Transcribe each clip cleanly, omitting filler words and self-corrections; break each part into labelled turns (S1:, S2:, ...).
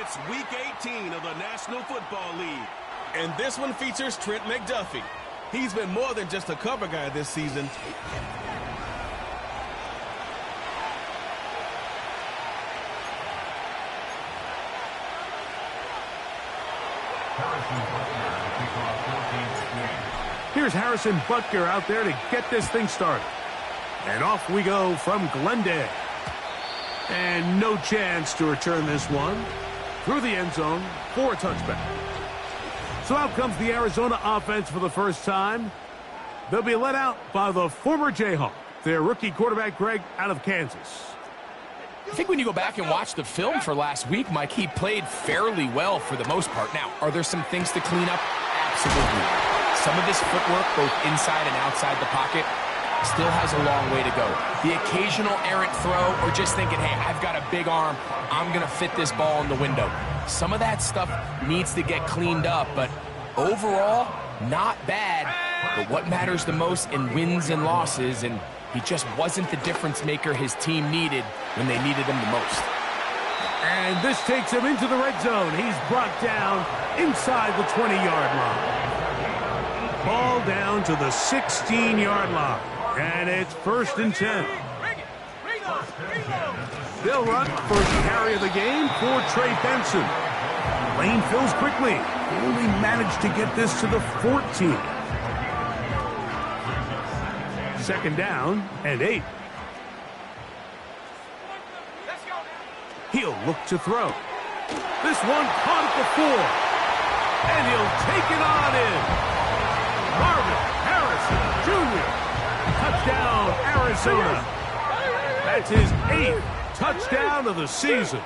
S1: It's Week 18 of the National Football League. And this one features Trent McDuffie. He's been more than just a cover guy this season.
S2: Here's Harrison Butker out there to get this thing started. And off we go from Glendale. And no chance to return this one. Through the end zone for a touchback. So out comes the Arizona offense for the first time. They'll be led out by the former Jayhawk, their rookie quarterback, Greg, out of Kansas.
S3: I think when you go back and watch the film for last week, Mike, he played fairly well for the most part. Now, are there some things to clean up? Absolutely. Some of his footwork, both inside and outside the pocket, still has a long way to go. The occasional errant throw or just thinking, hey, I've got a big arm, I'm going to fit this ball in the window. Some of that stuff needs to get cleaned up, but overall, not bad. But what matters the most in wins and losses, and he just wasn't the difference maker his team needed when they needed him the most.
S2: And this takes him into the red zone. He's brought down inside the 20-yard line. Ball down to the 16-yard line. And it's 1st and 10. They'll run first carry of the game for Trey Benson. Lane fills quickly. They only managed to get this to the 14. 2nd down and 8. He'll look to throw. This one caught at the 4. And he'll take it on in. Marvin Harrison Jr. Touchdown, Arizona. That's his 8th touchdown of the season.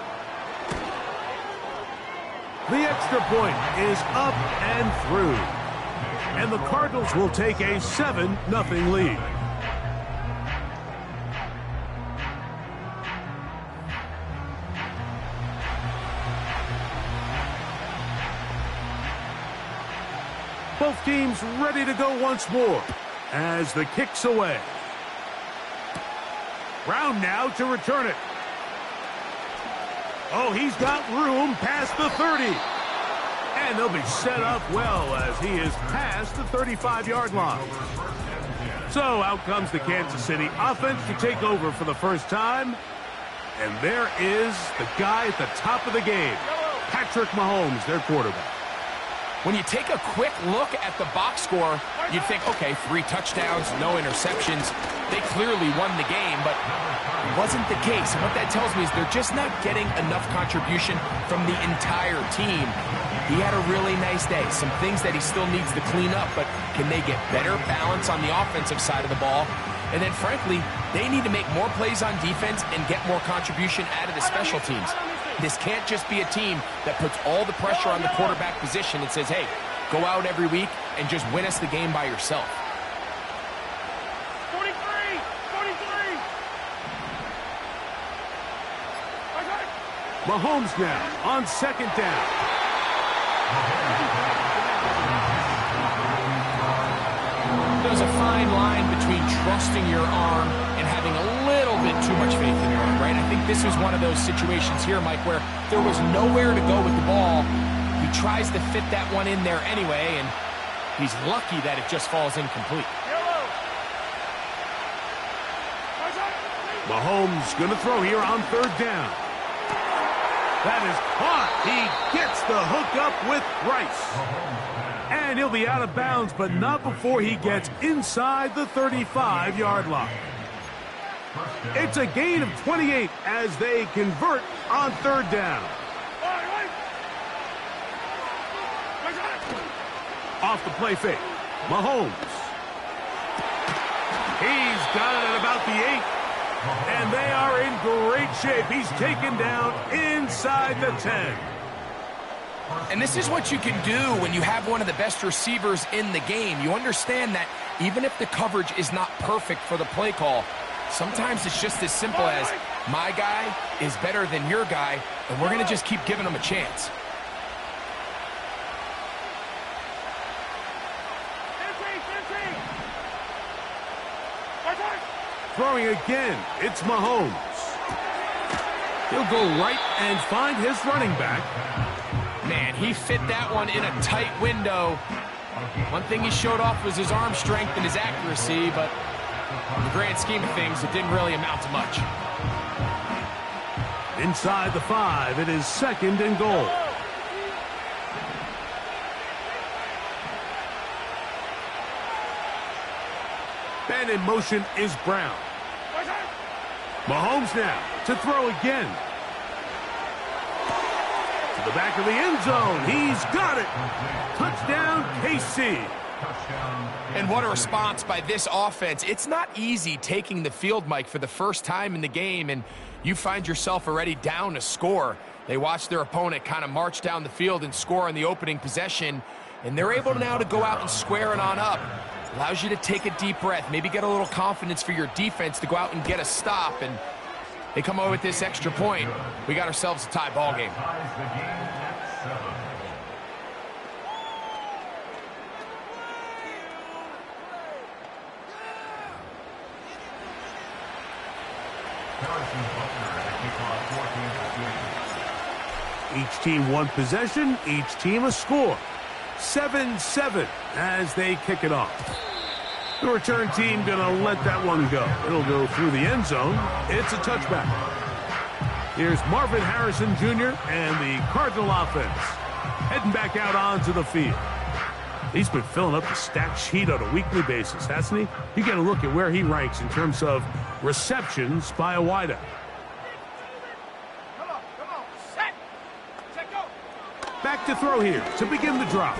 S2: The extra point is up and through. And the Cardinals will take a 7-0 lead. Both teams ready to go once more as the kick's away. Brown now to return it. Oh, he's got room past the 30. And they'll be set up well as he is past the 35-yard line. So out comes the Kansas City offense to take over for the first time. And there is the guy at the top of the game, Patrick Mahomes, their quarterback.
S3: When you take a quick look at the box score, you'd think, okay, 3 touchdowns, no interceptions. They clearly won the game, but it wasn't the case. And what that tells me is they're just not getting enough contribution from the entire team. He had a really nice day. Some things that he still needs to clean up, but can they get better balance on the offensive side of the ball? And then, frankly, they need to make more plays on defense and get more contribution out of the special teams. This can't just be a team that puts all the pressure on the quarterback position and says, hey, go out every week and just win us the game by yourself.
S4: 43!
S2: Mahomes now on 2nd down.
S3: There's a fine line between trusting your arm and having a little bit too much faith in your arm, right? I think this was one of those situations here, Mike, where there was nowhere to go with the ball. He tries to fit that one in there anyway, and he's lucky that it just falls incomplete.
S2: Mahomes going to throw here on 3rd down. That is caught. He gets the hook up with Rice. And he'll be out of bounds, but not before he gets inside the 35-yard line. It's a gain of 28 as they convert on 3rd down. Off the play fake, Mahomes. He's got it at about the 8. And they are in great shape. He's taken down inside the 10.
S3: And this is what you can do when you have one of the best receivers in the game. You understand that even if the coverage is not perfect for the play call, sometimes it's just as simple as my guy is better than your guy, and we're going to just keep giving him a chance.
S2: Throwing again, it's Mahomes. He'll go right and find his running back.
S3: Man, he fit that one in a tight window. One thing he showed off was his arm strength and his accuracy, but in the grand scheme of things, it didn't really amount to much.
S2: Inside the 5, it is 2nd and goal. And in motion is Brown. Mahomes now to throw again. To the back of the end zone. He's got it. Touchdown, KC.
S3: And what a response by this offense. It's not easy taking the field, Mike, for the first time in the game, and you find yourself already down a score. They watch their opponent kind of march down the field and score on the opening possession, and they're able now to go out and square it on up. Allows you to take a deep breath, maybe get a little confidence for your defense to go out and get a stop, and they come away with this extra point. We got ourselves a tie ball game.
S2: Each team one possession, each team a score. 7-7 as they kick it off. The return team gonna let that one go. It'll go through the end zone. It's a touchback. Here's Marvin Harrison Jr. and the Cardinal offense heading back out onto the field. He's been filling up the stat sheet on a weekly basis, hasn't he? You get a look at where he ranks in terms of receptions by a wideout. Back to throw here to begin the drive.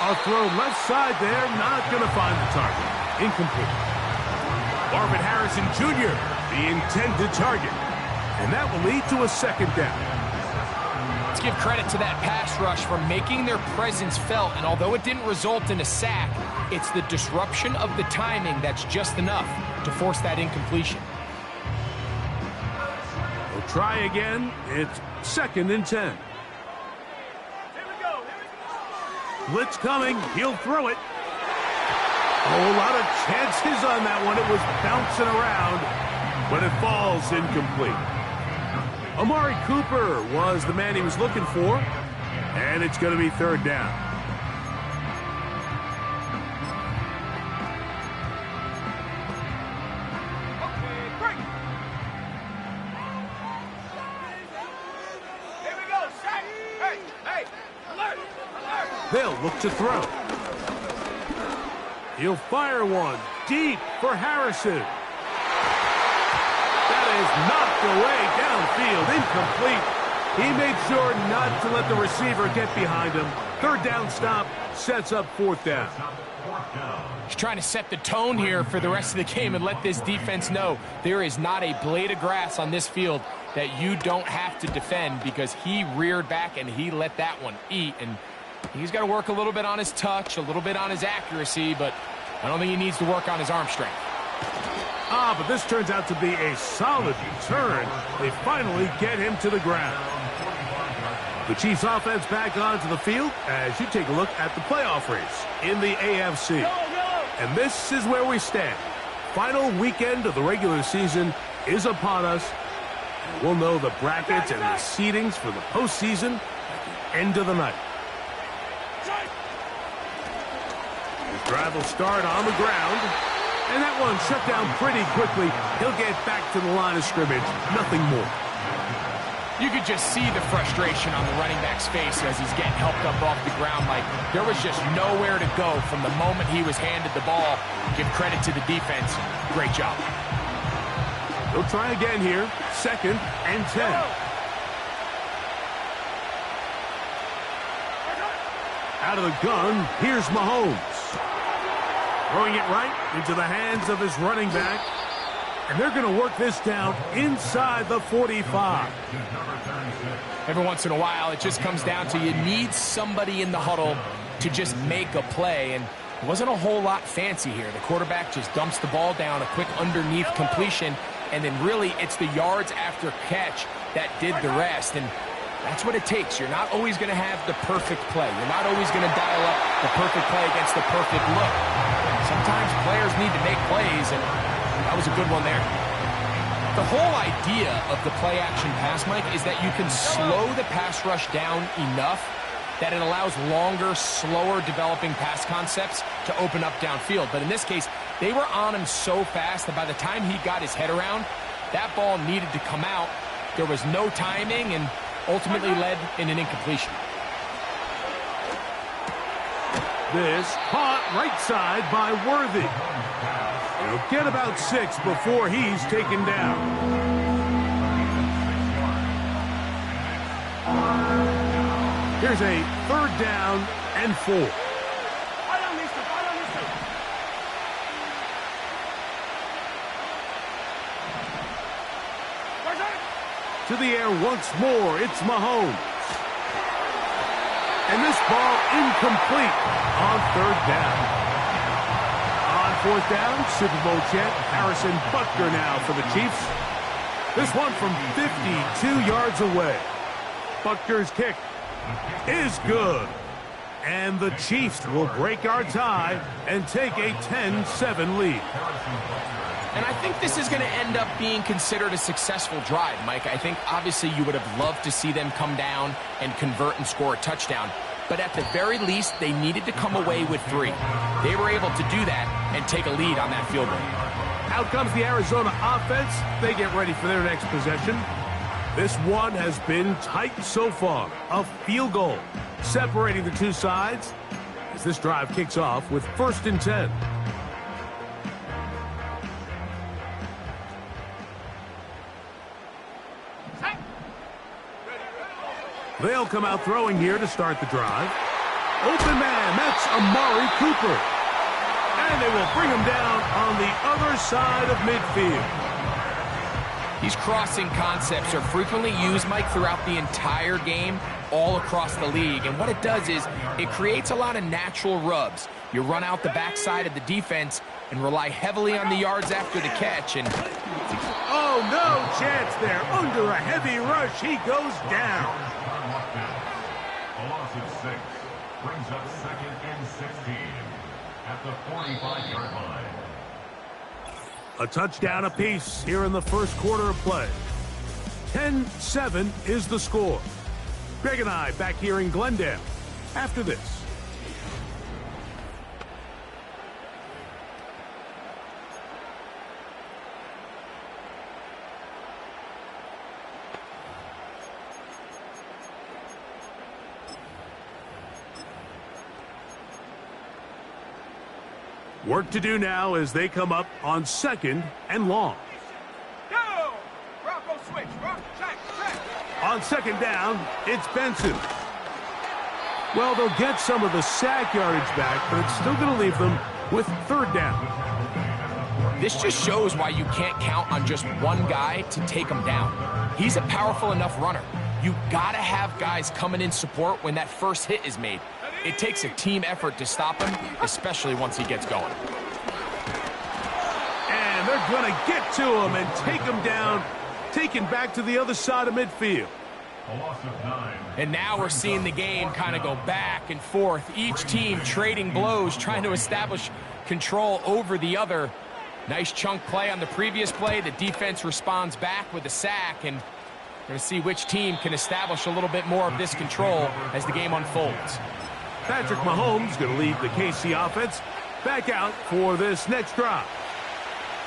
S2: A throw left side there, not going to find the target. Incomplete. Marvin Harrison Jr., the intended target. And that will lead to a 2nd down.
S3: Let's give credit to that pass rush for making their presence felt, and although it didn't result in a sack, it's the disruption of the timing that's just enough to force that incompletion.
S2: We'll try again. It's 2nd and 10. Blitz coming. He'll throw it. A whole lot of chances on that one. It was bouncing around, but it falls incomplete. Amari Cooper was the man he was looking for, and it's going to be 3rd down. They'll look to throw. He'll fire one deep for Harrison. That is knocked away downfield, incomplete. He made sure not to let the receiver get behind him. 3rd down stop sets up 4th down.
S3: He's trying to set the tone here for the rest of the game and let this defense know there is not a blade of grass on this field that you don't have to defend, because he reared back and he let that one eat. And he's got to work a little bit on his touch, a little bit on his accuracy, but I don't think he needs to work on his arm strength.
S2: But this turns out to be a solid return. They finally get him to the ground. The Chiefs offense back onto the field as you take a look at the playoff race in the AFC. And this is where we stand. Final weekend of the regular season is upon us. We'll know the brackets and the seedings for the postseason at the end of the night. The drive will start on the ground. And that one shut down pretty quickly. He'll get back to the line of scrimmage. Nothing more.
S3: You could just see the frustration on the running back's face as he's getting helped up off the ground. Like, there was just nowhere to go from the moment he was handed the ball. Give credit to the defense. Great job.
S2: They'll try again here. 2nd and 10. Out of the gun, here's Mahomes. Throwing it right into the hands of his running back. And they're going to work this down inside the 45.
S3: Every once in a while, it just comes down to you need somebody in the huddle to just make a play. And it wasn't a whole lot fancy here. The quarterback just dumps the ball down, a quick underneath completion, and then really it's the yards after catch that did the rest. And that's what it takes. You're not always going to have the perfect play. You're not always going to dial up the perfect play against the perfect look. Sometimes players need to make plays, and that was a good one there. The whole idea of the play-action pass, Mike, is that you can slow the pass rush down enough that it allows longer, slower developing pass concepts to open up downfield. But in this case, they were on him so fast that by the time he got his head around, that ball needed to come out. There was no timing and ultimately led in an incompletion.
S2: This caught right side by Worthy. He'll get about 6 before he's taken down. Here's a 3rd down and 4. To the air once more, it's Mahomes. And this ball incomplete on 3rd down. On 4th down, Super Bowl champ Harrison Butker now for the Chiefs. This one from 52 yards away. Butker's kick is good. And the Chiefs will break our tie and take a 10-7 lead.
S3: And I think this is going to end up being considered a successful drive, Mike. I think obviously you would have loved to see them come down and convert and score a touchdown. But at the very least, they needed to come away with 3. They were able to do that and take a lead on that field goal.
S2: Out comes the Arizona offense. They get ready for their next possession. This one has been tight so far. A field goal separating the two sides as this drive kicks off with 1st and 10. They'll come out throwing here to start the drive. Open man, that's Amari Cooper. And they will bring him down on the other side of midfield.
S3: These crossing concepts are frequently used, Mike, throughout the entire game, all across the league. And what it does is it creates a lot of natural rubs. You run out the backside of the defense and rely heavily on the yards after the catch. And
S2: oh, no chance there. Under a heavy rush, he goes down.
S4: A loss of 6 brings up 2nd and 16 at the 45-yard line.
S2: A touchdown apiece here in the first quarter of play. 10-7 is the score. Greg and I back here in Glendale after this. Work to do now as they come up on 2nd and long.
S1: Go! Rocco switch. Check.
S2: On 2nd down, it's Benson. Well, they'll get some of the sack yardage back, but it's still going to leave them with 3rd down.
S3: this just shows why you can't count on just one guy to take him down. He's a powerful enough runner. You gotta have guys coming in support when that first hit is made. It takes a team effort to stop him, especially once he gets going.
S2: And they're going to get to him and take him down, taken back to the other side of midfield.
S4: A loss of 9.
S3: And now we're seeing the game kind of go back and forth. Each team trading blows, trying to establish control over the other. Nice chunk play on the previous play. The defense responds back with a sack, and we're going to see which team can establish a little bit more of this control as the game unfolds.
S2: Patrick Mahomes going to lead the KC offense back out for this next drive.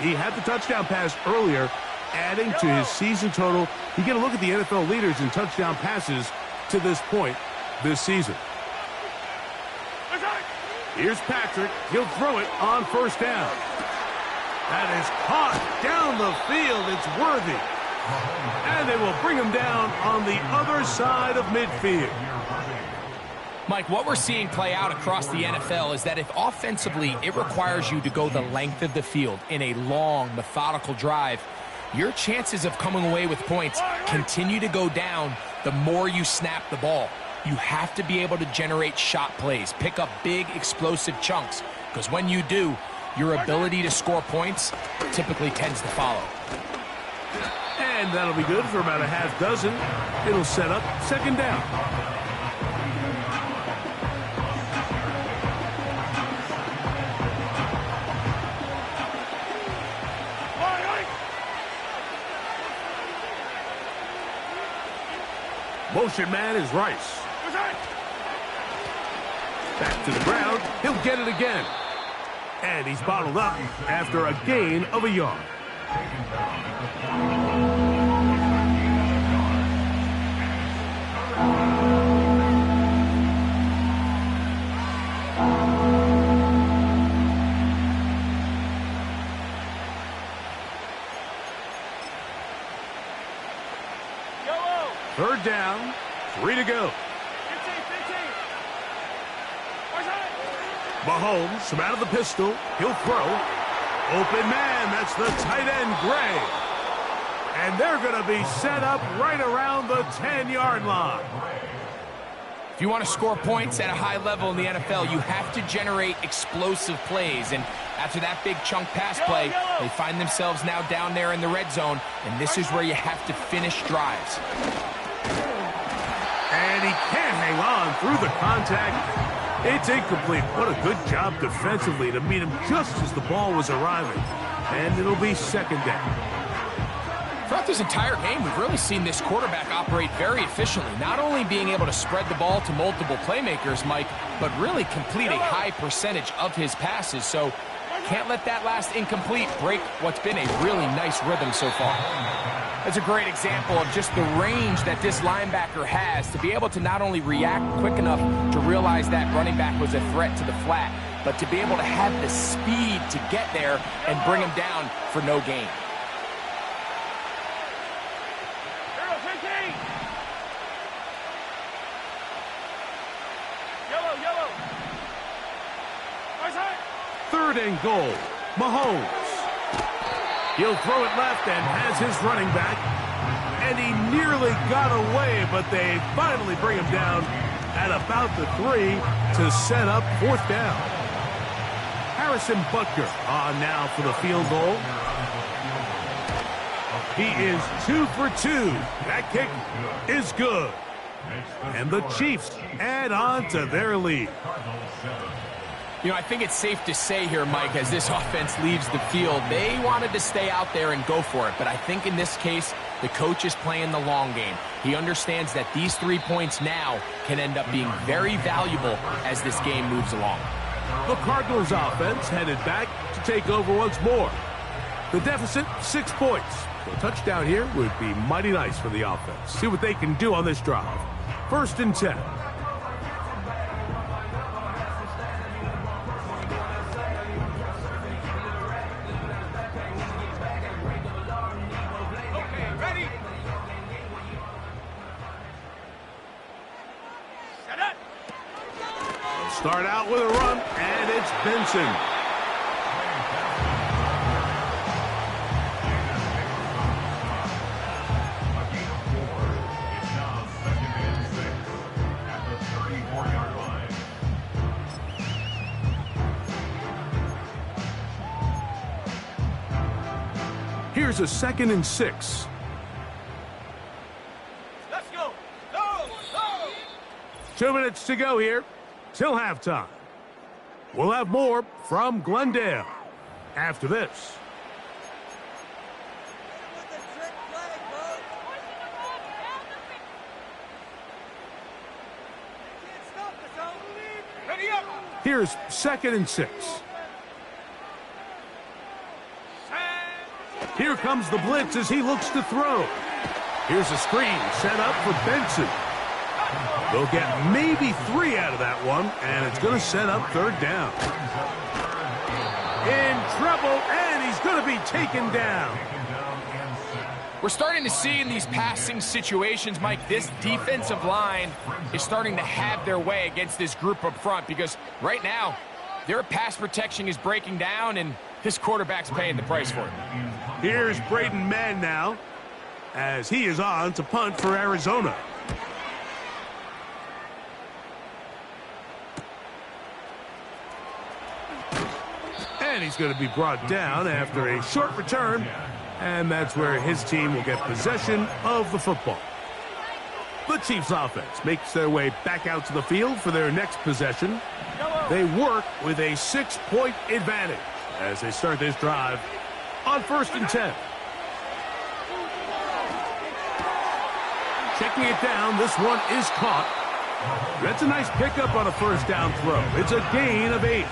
S2: He had the touchdown pass earlier, adding to his season total. You get a look at the NFL leaders in touchdown passes to this point this season. Here's Patrick. He'll throw it on first down. That is caught down the field. It's Worthy. And they will bring him down on the other side of midfield.
S3: Mike, what we're seeing play out across the NFL is that if offensively it requires you to go the length of the field in a long, methodical drive, your chances of coming away with points continue to go down the more you snap the ball. You have to be able to generate shot plays, pick up big, explosive chunks, because when you do, your ability to score points typically tends to follow.
S2: And that'll be good for about a half dozen. It'll set up second down. motion man is Rice. Back to the ground. He'll get it again. And he's bottled up after a gain of a yard. Third down, 3 to go. Mahomes from out of the pistol. He'll throw. Open man, that's the tight end, Gray. And they're going to be set up right around the 10-yard line.
S3: If you want to score points at a high level in the NFL, you have to generate explosive plays. And after that big chunk pass play, they find themselves now down there in the red zone. And this is where you have to finish drives.
S2: And he can't hang on through the contact. It's incomplete. What a good job defensively to meet him just as the ball was arriving. And it'll be second down.
S3: Throughout this entire game, we've really seen this quarterback operate very efficiently, not only being able to spread the ball to multiple playmakers, Mike, but really complete a high percentage of his passes. So can't let that last incomplete break what's been a really nice rhythm so far. That's a great example of just the range that this linebacker has to be able to not only react quick enough to realize that running back was a threat to the flat, but to be able to have the speed to get there and bring him down for no gain.
S2: Third and goal. Mahomes. He'll throw it left and has his running back. And he nearly got away, but they finally bring him down at about the 3 to set up fourth down. Harrison Butker on now for the field goal. He is 2 for 2. That kick is good. And the Chiefs add on to their lead.
S3: You know, I think it's safe to say here, Mike, as this offense leaves the field, they wanted to stay out there and go for it. But I think in this case, the coach is playing the long game. He understands that these 3 points now can end up being very valuable as this game moves along.
S2: The Cardinals offense headed back to take over once more. The deficit, 6 points. So a touchdown here would be mighty nice for the offense. See what they can do on this drive. First and 10. Start out with a run, and it's Benson. Here's a 2nd and 6.
S1: Let's go. Go.
S2: 2 minutes to go here till halftime. We'll have more from Glendale after this. Here's 2nd and 6. Here comes the blitz as he looks to throw. Here's a screen set up for Benson. They'll get maybe 3 out of that one, and it's going to set up third down. In trouble, and he's going to be taken down.
S3: We're starting to see in these passing situations, Mike, this defensive line is starting to have their way against this group up front because right now, their pass protection is breaking down, and this quarterback's paying the price for it.
S2: Here's Braden Mann now, as he is on to punt for Arizona. And he's going to be brought down after a short return, and that's where his team will get possession of the football. The Chiefs offense makes their way back out to the field for their next possession. They work with a 6-point advantage as they start this drive on 1st and 10. Check Checking it down, this one is caught. That's a nice pickup on a first down throw. It's a gain of 8.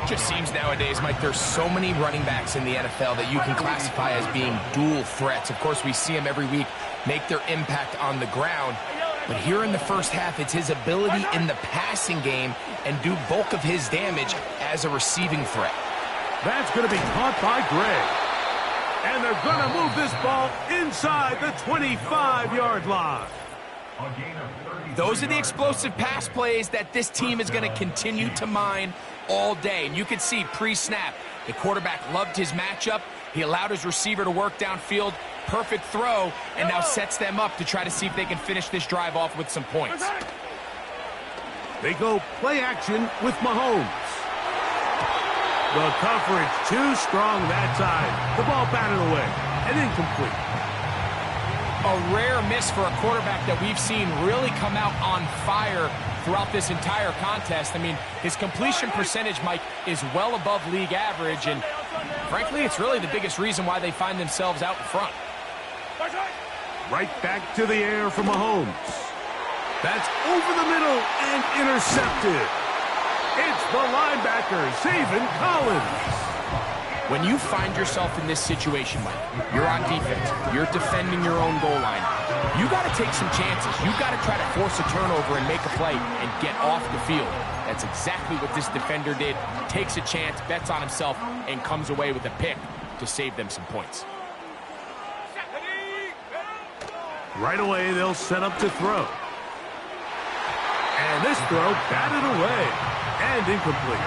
S3: Just seems nowadays, Mike, there's so many running backs in the NFL that you can classify as being dual threats. Of course, we see them every week make their impact on the ground. But here in the first half, it's his ability in the passing game and do bulk of his damage as a receiving threat.
S2: That's going to be caught by Gray. And they're going to move this ball inside the 25-yard line.
S3: Those are the explosive pass plays that this team is going to continue to mine all day. And you can see pre-snap, the quarterback loved his matchup. He allowed his receiver to work downfield. Perfect throw, and now sets them up to try to see if they can finish this drive off with some points.
S2: They go play action with Mahomes. The coverage too strong that time. The ball batted away and incomplete.
S3: A rare miss for a quarterback that we've seen really come out on fire throughout this entire contest. I mean, his completion percentage, Mike, is well above league average, and frankly, it's really the biggest reason why they find themselves out in front.
S2: Right back to the air for Mahomes. That's over the middle and intercepted. It's the linebacker, Zaven Collins.
S3: When you find yourself in this situation, Mike, you're on defense, you're defending your own goal line, you got to take some chances. You got to try to force a turnover and make a play and get off the field. That's exactly what this defender did. Takes a chance, bets on himself, and comes away with a pick to save them some points.
S2: Right away, they'll set up to throw. And this throw batted away and incomplete.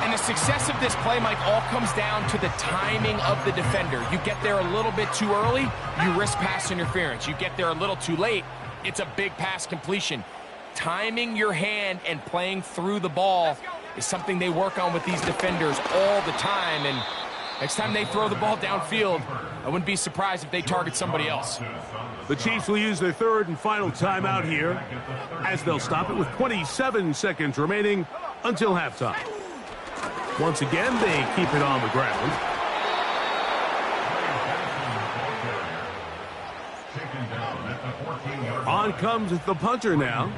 S3: And the success of this play, Mike, all comes down to the timing of the defender. You get there a little bit too early, you risk pass interference. You get there a little too late, it's a big pass completion. Timing your hand and playing through the ball is something they work on with these defenders all the time. And next time they throw the ball downfield, I wouldn't be surprised if they target somebody else.
S2: The Chiefs will use their third and final timeout here, as they'll stop it with 27 seconds remaining until halftime. Once again, they keep it on the ground. On comes the punter now,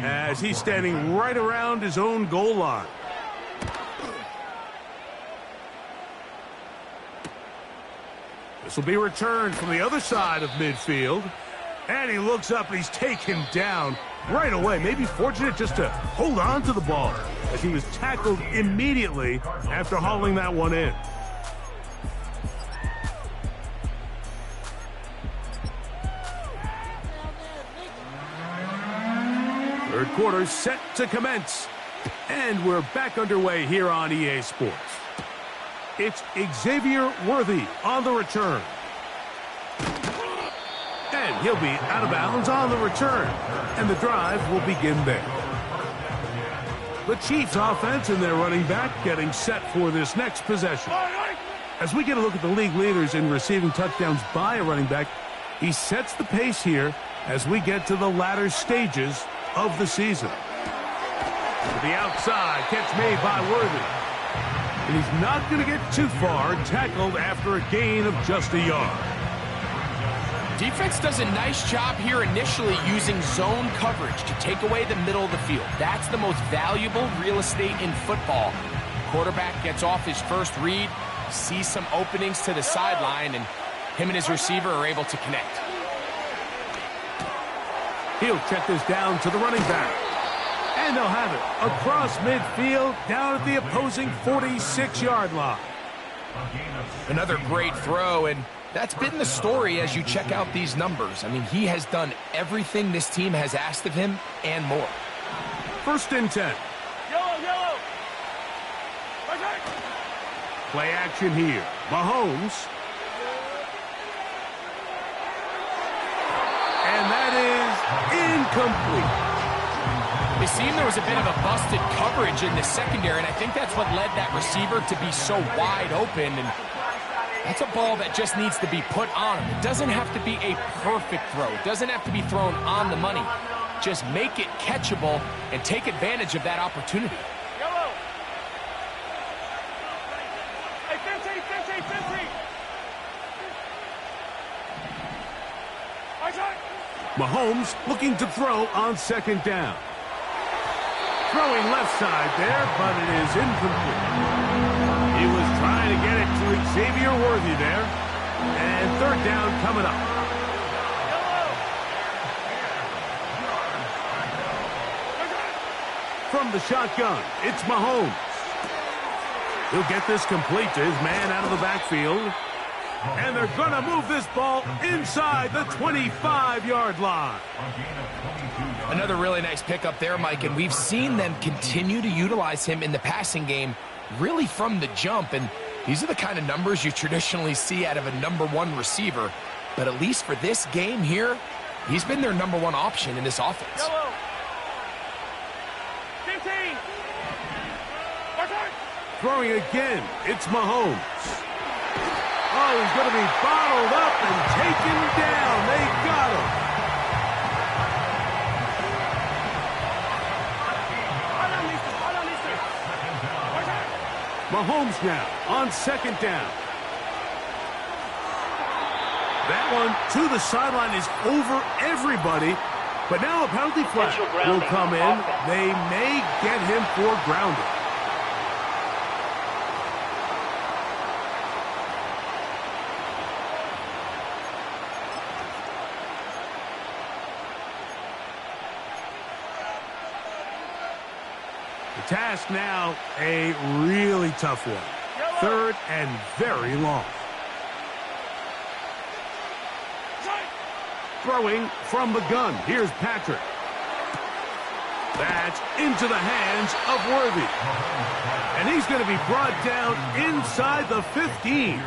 S2: as he's standing right around his own goal line. This will be returned from the other side of midfield. And he looks up and he's taken down right away. Maybe fortunate just to hold on to the ball, as he was tackled immediately after hauling that one in. Third quarter set to commence. And we're back underway here on EA Sports. It's Xavier Worthy on the return. And he'll be out of bounds on the return. And the drive will begin there. The Chiefs offense and their running back getting set for this next possession. As we get a look at the league leaders in receiving touchdowns by a running back, he sets the pace here as we get to the latter stages of the season. To the outside, catch made by Worthy. And he's not going to get too far, tackled after a gain of just a yard.
S3: Defense does a nice job here initially using zone coverage to take away the middle of the field. That's the most valuable real estate in football. Quarterback gets off his first read, sees some openings to the sideline, and him and his receiver are able to connect.
S2: He'll check this down to the running back. And they'll have it across midfield, down at the opposing 46-yard line.
S3: Another great throw, and that's been the story as you check out these numbers. I mean, he has done everything this team has asked of him and more.
S2: First and 10.
S5: Yellow.
S2: Play action here. Mahomes. And that is incomplete.
S3: It seemed there was a bit of a busted coverage in the secondary, and I think that's what led that receiver to be so wide open. And that's a ball that just needs to be put on him. It doesn't have to be a perfect throw. It doesn't have to be thrown on the money. Just make it catchable and take advantage of that opportunity.
S5: Yellow. Hey, 50.
S2: Mahomes looking to throw on second down. Throwing left side there, but it is incomplete. He was trying to get it to Xavier Worthy there. And third down coming up. From the shotgun, it's Mahomes. He'll get this complete to his man out of the backfield. And they're going to move this ball inside the 25-yard line.
S3: Another really nice pickup there, Mike, and we've seen them continue to utilize him in the passing game really from the jump, and these are the kind of numbers you traditionally see out of a #1 receiver, but at least for this game here, he's been their #1 option in this offense.
S5: Yellow. 15.
S2: Throwing again, it's Mahomes. Oh, he's going to be bottled up and taken down. They got him. Mahomes now on second down. That one to the sideline is over everybody. But now a penalty flag will come in. They may get him for grounding. The task now, a really tough one. Third and very long. Throwing from the gun. Here's Patrick. That's into the hands of Worthy. And he's going to be brought down inside the 15.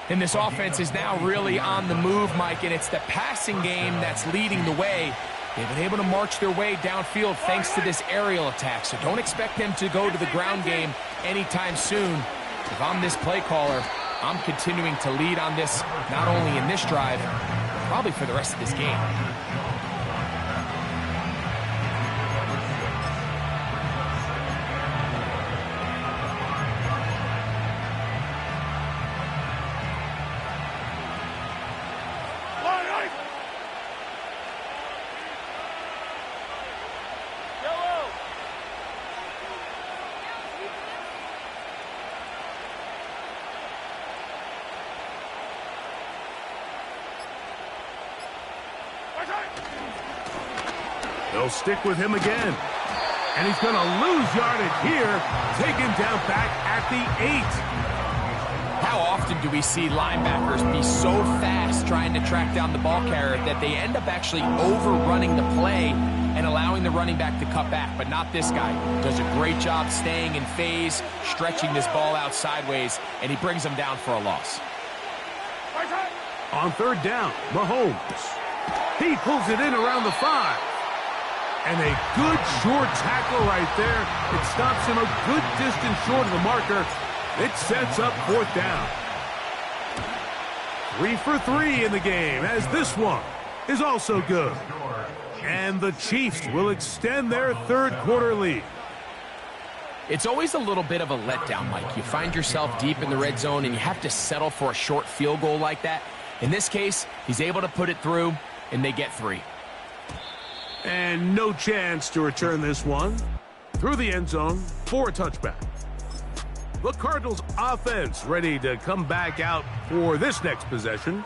S3: And this offense is now really on the move, Mike, and it's the passing game that's leading the way. They've been able to march their way downfield thanks to this aerial attack, so don't expect them to go to the ground game anytime soon. If I'm this play caller, I'm continuing to lead on this, not only in this drive, probably for the rest of this game.
S2: They'll stick with him again. And he's going to lose yardage here. Taken down back at the 8.
S3: How often do we see linebackers be so fast trying to track down the ball carrier that they end up actually overrunning the play and allowing the running back to cut back? But not this guy. Does a great job staying in phase, stretching this ball out sideways, and he brings them down for a loss.
S2: On third down, Mahomes. He pulls it in around the 5. And a good short tackle right there. It stops him a good distance short of the marker. It sets up fourth down. 3 for 3 in the game, as this one is also good. And the Chiefs will extend their third quarter lead.
S3: It's always a little bit of a letdown, Mike. You find yourself deep in the red zone and you have to settle for a short field goal like that. In this case, he's able to put it through, and they get 3.
S2: And no chance to return this one. Through the end zone for a touchback. The Cardinals offense ready to come back out for this next possession.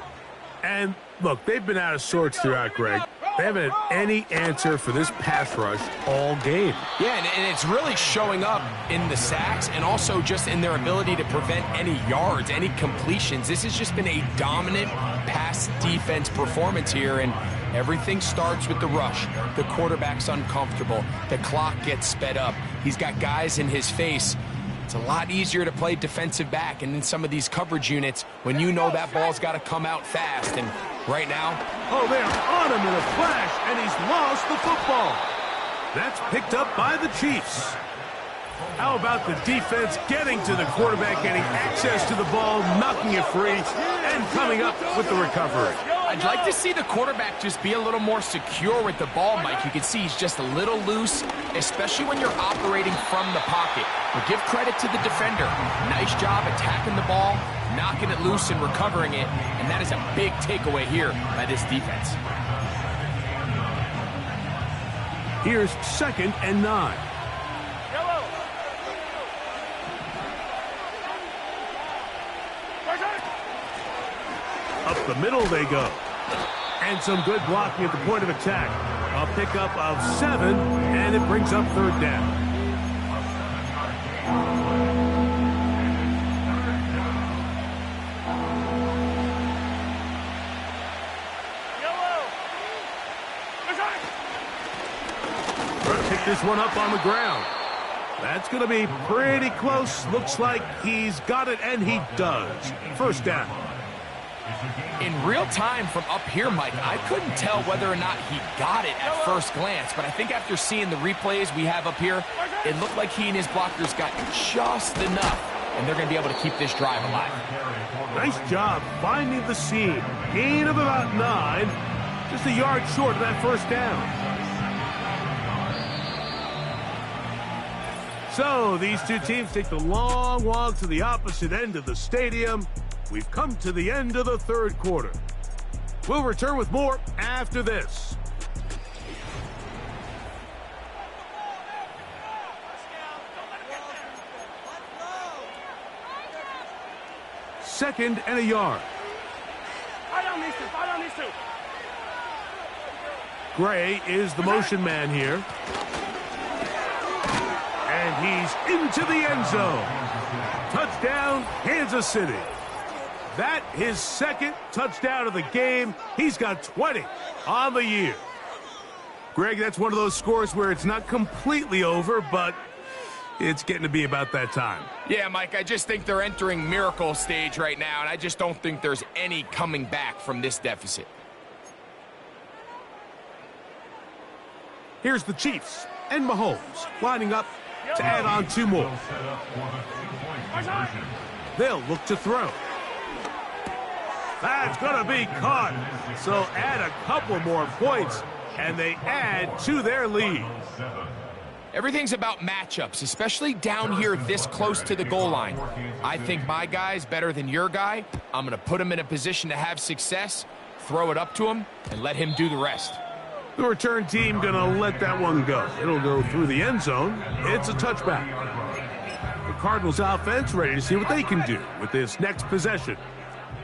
S2: And look, they've been out of sorts throughout, Greg. They haven't had any answer for this pass rush all game.
S3: Yeah, and it's really showing up in the sacks and also just in their ability to prevent any yards, any completions. This has just been a dominant pass defense performance here, and everything starts with the rush. The quarterback's uncomfortable. The clock gets sped up. He's got guys in his face. It's a lot easier to play defensive back and in some of these coverage units when you know that ball's got to come out fast. And right now,
S2: oh, they're on him in a flash, and he's lost the football. That's picked up by the Chiefs. How about the defense getting to the quarterback, getting access to the ball, knocking it free, and coming up with the recovery?
S3: I'd like to see the quarterback just be a little more secure with the ball, Mike. You can see he's just a little loose, especially when you're operating from the pocket. But give credit to the defender. Nice job attacking the ball, knocking it loose and recovering it, and that is a big takeaway here by this defense.
S2: Here's 2nd and 9. Up the middle they go. And some good blocking at the point of attack. A pickup of 7, and it brings up 3rd down. Pick this one up on the ground. That's going to be pretty close. Looks like he's got it, and he does. 1st down.
S3: In real time from up here, Mike, I couldn't tell whether or not he got it at first glance, but I think after seeing the replays we have up here, it looked like he and his blockers got just enough, and they're going to be able to keep this drive alive.
S2: Nice job finding the seam. Gain of about 9, just a yard short of that 1st down. So these two teams take the long walk to the opposite end of the stadium. We've come to the end of the 3rd quarter. We'll return with more after this. Second and a yard. Gray is the motion man here. And he's into the end zone. Touchdown, Kansas City. That his 2nd touchdown of the game. He's got 20 on the year. Greg, that's one of those scores where it's not completely over, but it's getting to be about that time.
S3: Yeah, Mike, I just think they're entering miracle stage right now, and I just don't think there's any coming back from this deficit.
S2: Here's the Chiefs and Mahomes lining up to add on 2 more. They'll look to throw. That's going to be caught. So add a couple more points, and they add to their lead.
S3: Everything's about matchups, especially down here this close to the goal line. I think my guy's better than your guy. I'm going to put him in a position to have success, throw it up to him, and let him do the rest.
S2: The return team going to let that one go. It'll go through the end zone. It's a touchback. The Cardinals offense ready to see what they can do with this next possession.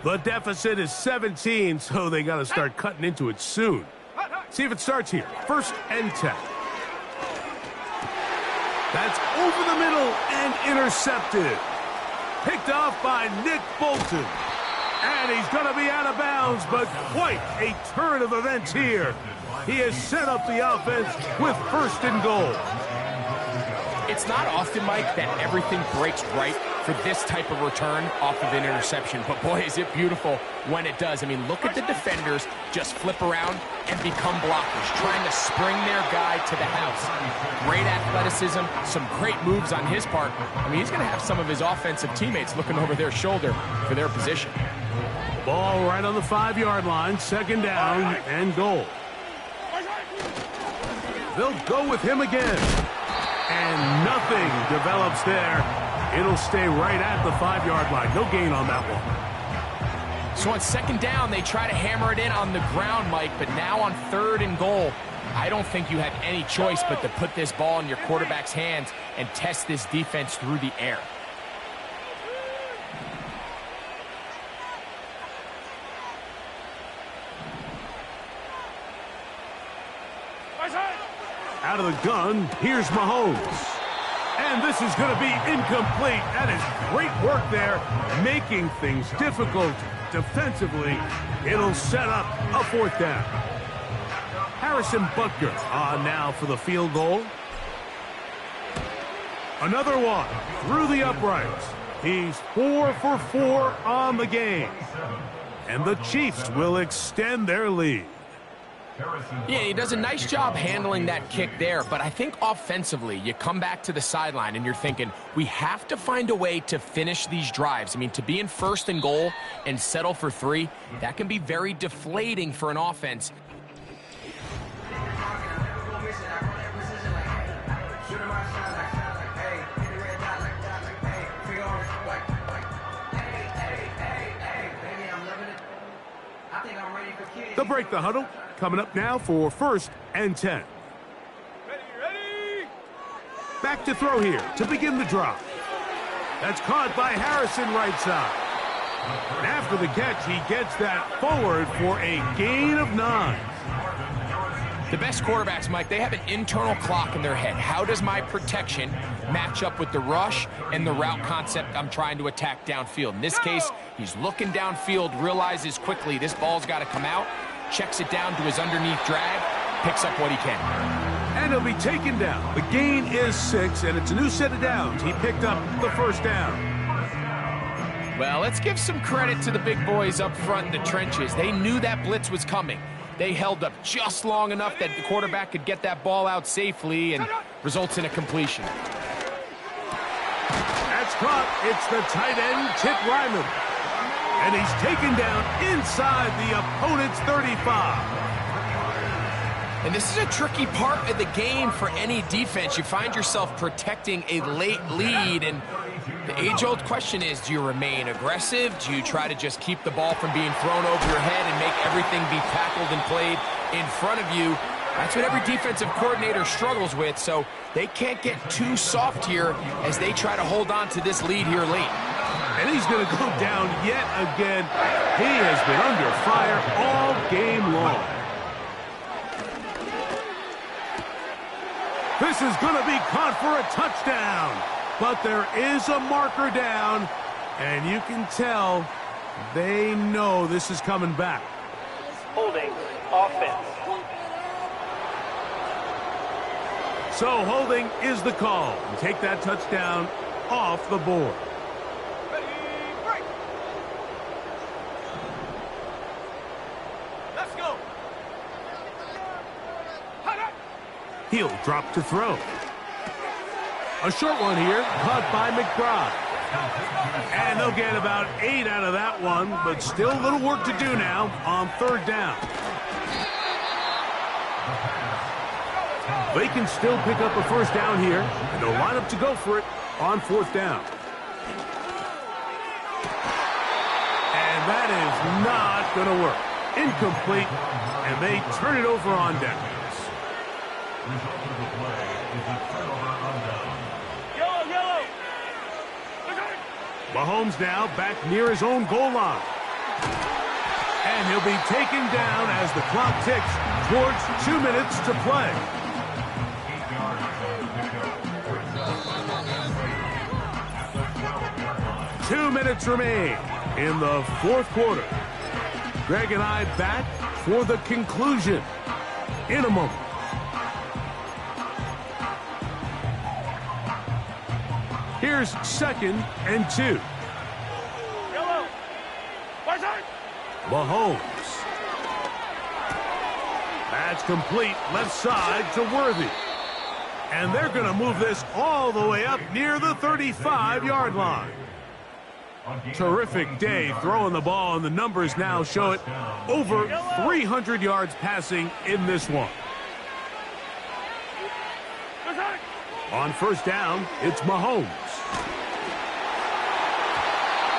S2: The deficit is 17, so they got to start cutting into it soon. See if it starts here. 1st and 10. That's over the middle and intercepted. Picked off by Nick Bolton. And he's going to be out of bounds, but quite a turn of events here. He has set up the offense with 1st and goal.
S3: It's not often, Mike, that everything breaks right for this type of return off of an interception. But, boy, is it beautiful when it does. I mean, look at the defenders just flip around and become blockers, trying to spring their guy to the house. Great athleticism, some great moves on his part. I mean, he's going to have some of his offensive teammates looking over their shoulder for their position.
S2: Ball right on the 5-yard line, 2nd down and goal. They'll go with him again. And nothing develops there. It'll stay right at the 5-yard line. No gain on that one.
S3: So on 2nd down, they try to hammer it in on the ground, Mike, but now on 3rd and goal, I don't think you have any choice but to put this ball in your quarterback's hands and test this defense through the air.
S2: Out of the gun, here's Mahomes. And this is going to be incomplete. That is great work there, making things difficult defensively. It'll set up a 4th down. Harrison Butker on now for the field goal. Another one through the uprights. He's 4 for 4 on the game. And the Chiefs will extend their lead.
S3: Yeah, he does a nice job handling that kick there, but I think offensively, you come back to the sideline and you're thinking, we have to find a way to finish these drives. I mean, to be in 1st and goal and settle for 3, that can be very deflating for an offense. They'll
S2: break the huddle. Coming up now for 1st and 10. Back to throw here to begin the drop. That's caught by Harrison right side. And after the catch, he gets that forward for a gain of 9.
S3: The best quarterbacks, Mike, they have an internal clock in their head. How does my protection match up with the rush and the route concept I'm trying to attack downfield? In this case, he's looking downfield, realizes quickly this ball's got to come out, checks it down to his underneath drag, picks up what he can.
S2: And he'll be taken down. The gain is 6, and it's a new set of downs. He picked up the first down.
S3: Well, let's give some credit to the big boys up front in the trenches. They knew that blitz was coming. They held up just long enough that the quarterback could get that ball out safely and results in a completion.
S2: That's caught. It's the tight end, Tip Ryman. And he's taken down inside the opponent's 35.
S3: And this is a tricky part of the game for any defense. You find yourself protecting a late lead, and the age-old question is, do you remain aggressive? Do you try to just keep the ball from being thrown over your head and make everything be tackled and played in front of you? That's what every defensive coordinator struggles with, so they can't get too soft here as they try to hold on to this lead here late.
S2: And he's going to go down yet again. He has been under fire all game long. This is going to be caught for a touchdown. But there is a marker down, and you can tell they know this is coming back.
S5: Holding offense.
S2: So holding is the call. Take that touchdown off the board.
S5: Ready, break. Let's go.
S2: He'll drop to throw. A short one here, caught by McBride. And they'll get about 8 out of that one, but still a little work to do now on 3rd down. They can still pick up a first down here, and they'll line up to go for it on 4th down. And that is not going to work. Incomplete, and they turn it over on downs. Mahomes now back near his own goal line. And he'll be taken down as the clock ticks towards 2 minutes to play. Two minutes remain in the 4th quarter. Greg and I back for the conclusion in a moment. Here's 2nd and 2. Mahomes. That's complete left side to Worthy. And they're going to move this all the way up near the 35-yard line. Terrific day throwing the ball, and the numbers now show it. Over 300 yards passing in this one. On 1st down, it's Mahomes.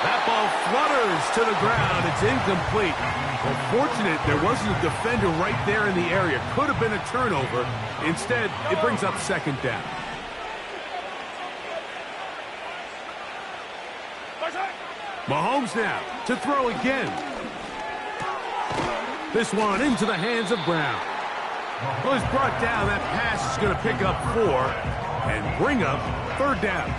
S2: That ball flutters to the ground. It's incomplete. Unfortunate there wasn't a defender right there in the area. Could have been a turnover. Instead, it brings up 2nd down. Mahomes now to throw again. This one into the hands of Brown. Well, he's brought down. That pass is going to pick up 4 and bring up 3rd down.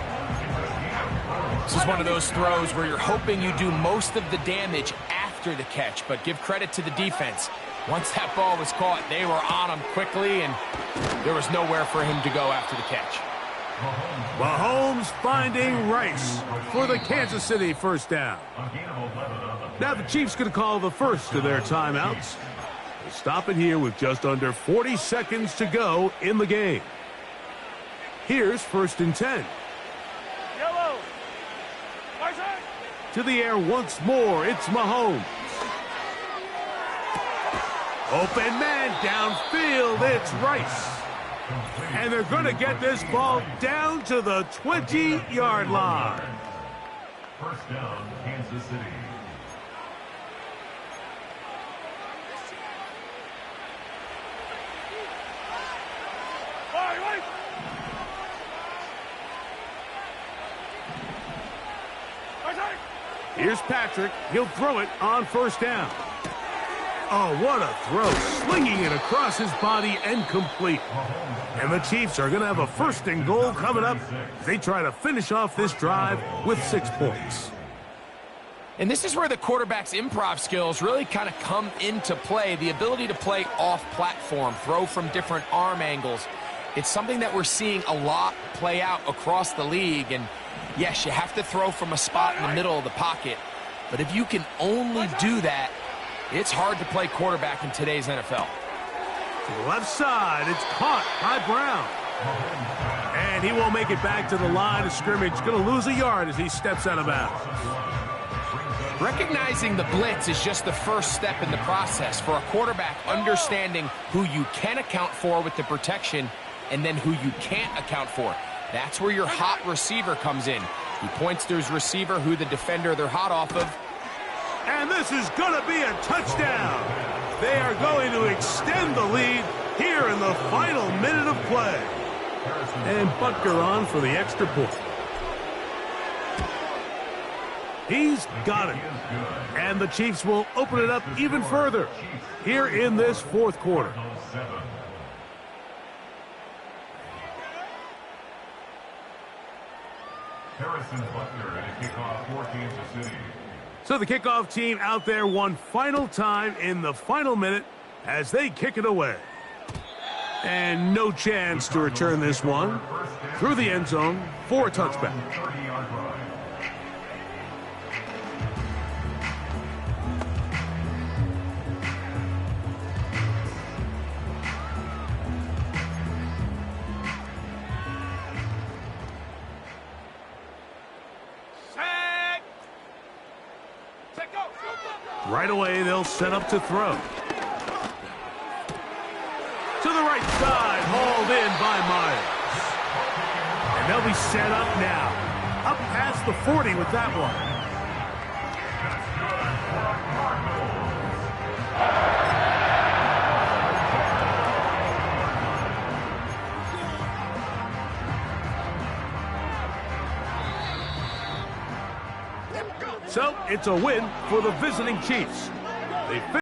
S3: This is one of those throws where you're hoping you do most of the damage after the catch, but give credit to the defense. Once that ball was caught, they were on him quickly, and there was nowhere for him to go after the catch.
S2: Mahomes finding Rice for the Kansas City 1st down. Now the Chiefs going to call the first of their timeouts. We'll stop it here with just under 40 seconds to go in the game. Here's 1st and 10. To the air once more, it's Mahomes. Open man downfield, it's Rice. And they're going to get this ball down to the 20-yard line.
S4: 1st down, Kansas City.
S2: Here's Patrick. He'll throw it on first down. Oh, what a throw. Slinging it across his body and complete. And the Chiefs are going to have a first and goal coming up as they try to finish off this drive with 6 points.
S3: And this is where the quarterback's improv skills really kind of come into play. The ability to play off platform, throw from different arm angles. It's something that we're seeing a lot play out across the league. And yes, you have to throw from a spot in the middle of the pocket. But if you can only do that, it's hard to play quarterback in today's NFL.
S2: To the left side, it's caught by Brown. And he won't make it back to the line of scrimmage. Going to lose a yard as he steps out of bounds.
S3: Recognizing the blitz is just the first step in the process for a quarterback, understanding who you can account for with the protection and then who you can't account for. That's where your hot receiver comes in. He points to his receiver, who the defender they're hot off of.
S2: And this is going to be a touchdown. They are going to extend the lead here in the final minute of play. And Butker on for the extra point. He's got it. And the Chiefs will open it up even further here in this fourth quarter.
S4: Harrison Butker at a kickoff for Kansas City.
S2: So the kickoff team out there one final time in the final minute as they kick it away. And no chance to return this one through the end zone for a touchback. Right away, they'll set up to throw. To the right side, hauled in by Myers. And they'll be set up now. Up past the 40 with that one. So, it's a win for the visiting Chiefs. They